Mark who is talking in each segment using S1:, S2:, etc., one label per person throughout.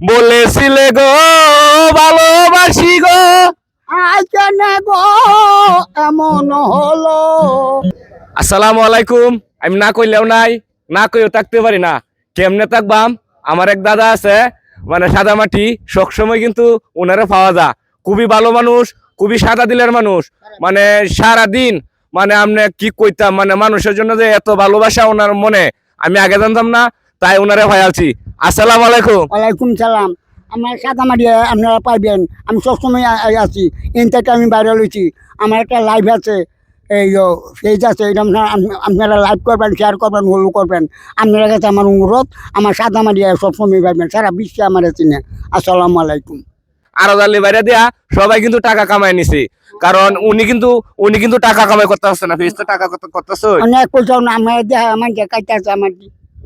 S1: বলেছিলে গো ভালোবাসি গো,
S2: আজ কেন গো এমন হলো?
S1: আসসালামু আলাইকুম। আমি না কইলেও নাই, না কইও থাকতে পারি না। কেমনে থাকবাম? আমার এক দাদা আছে, মানে সাদা মাটি, সবসময় কিন্তু ওনারে পাওয়া যায়। খুবই ভালো মানুষ, খুবই সাদা দিলের মানুষ। মানে সারাদিন মানে আপনি কি কইতাম, মানে মানুষের জন্য যে এত ভালোবাসা ওনার মনে, আমি আগে জানতাম না, তাই ওনারে ভাইয়ালছি। আসসালামু আলাইকুম।
S2: ওয়ালাইকুম সালাম। আমার সাদামাটি আপনারা পাইবেন, আমি সবসময় আছি। এন থেকে আমি বাইরে লইছি। আমার একটা লাইভ আছে, এই পেজ আছে, এটা আপনারা লাইভ করবেন, শেয়ার করবেন, ফলো করবেন। আপনার কাছে আমার অনুরোধ, আমার সাদামাটি সবসময় পাইবেন, সারা বিশ্বে আমার চিনে। আসসালামু আলাইকুম।
S1: আরো জানলে বাইরে দিয়া সবাই কিন্তু টাকা কামায় নিছে, কারণ উনি কিন্তু টাকা কামাই করতে আসছে না, ফেস তো টাকা করতেছে।
S2: অনেক পয়সা না আমার দেহা, আমার যে কাইতেছে আমার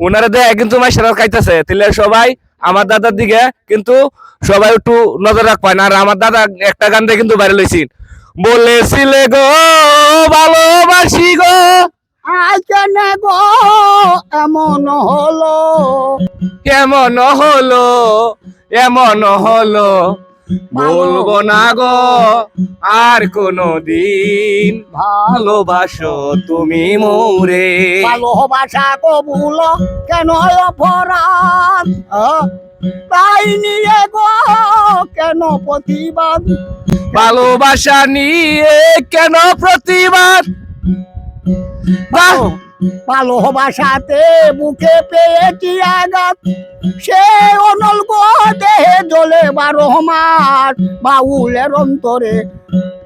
S1: ওনারা দেয় কিন্তু মাইশারার খাইতেছে, তাহলে সবাই আমার দাদার দিকে কিন্তু সবাই একটু নজর রাখবেন। আর আমার দাদা একটা গান দিয়ে কিন্তু বাইরে লইছি, বলেছিলে গো ভালোবাসি গো,
S2: আজ কেন গো এমন হলো?
S1: কেমন হলো এমন হলো, বলবো না গো আর কোনো দিন, ভালোবাসো তুমি মোরে।
S2: ভালোবাসা কবুল কেন অপরাধ? তাই নিয়ে গো কেন প্রতিবাদ?
S1: ভালোবাসা নিয়ে কেন প্রতিবাদ? বাহ!
S2: ভালোবাসাতে বুকে পেয়েছি আঘাত, সে অনল গো দেহে জ্বলে 12 মাস। বাউলের অন্তরে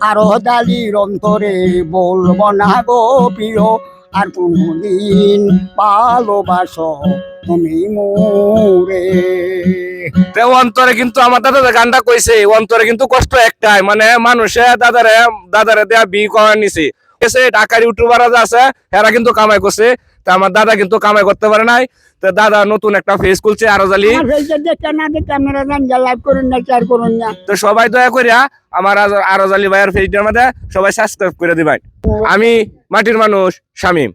S2: আরো দালির অন্তরে, বলবো না গো প্রিয় আর কোনদিন, ভালোবাসো তুমি মোরে।
S1: তে অন্তরে কিন্তু আমার দাদা যে গানটা কইছে, অন্তরে কিন্তু কষ্ট একটাই, মানে মানুষে দাদারে দেয়া বি করার নিছে। এসে ঢাকার ইউটিউবাররা যে আছে এরা কিন্তু কামাই করছে, তা আমার দাদা কিন্তু কামাই করতে পারে নাই। তো দাদা নতুন একটা ফেস খুলছে আরজালি।
S2: আমার ফেসে দেখে না দেখে আপনারা জান, লাইভ করুন না, শেয়ার করুন না।
S1: তো সবাই দয়া করিয়া আমার আরজালি ভাইয়ের ফেসটার মধ্যে সবাই সাবস্ক্রাইব করে দিবেন। আমি মাটির মানুষ শামীম।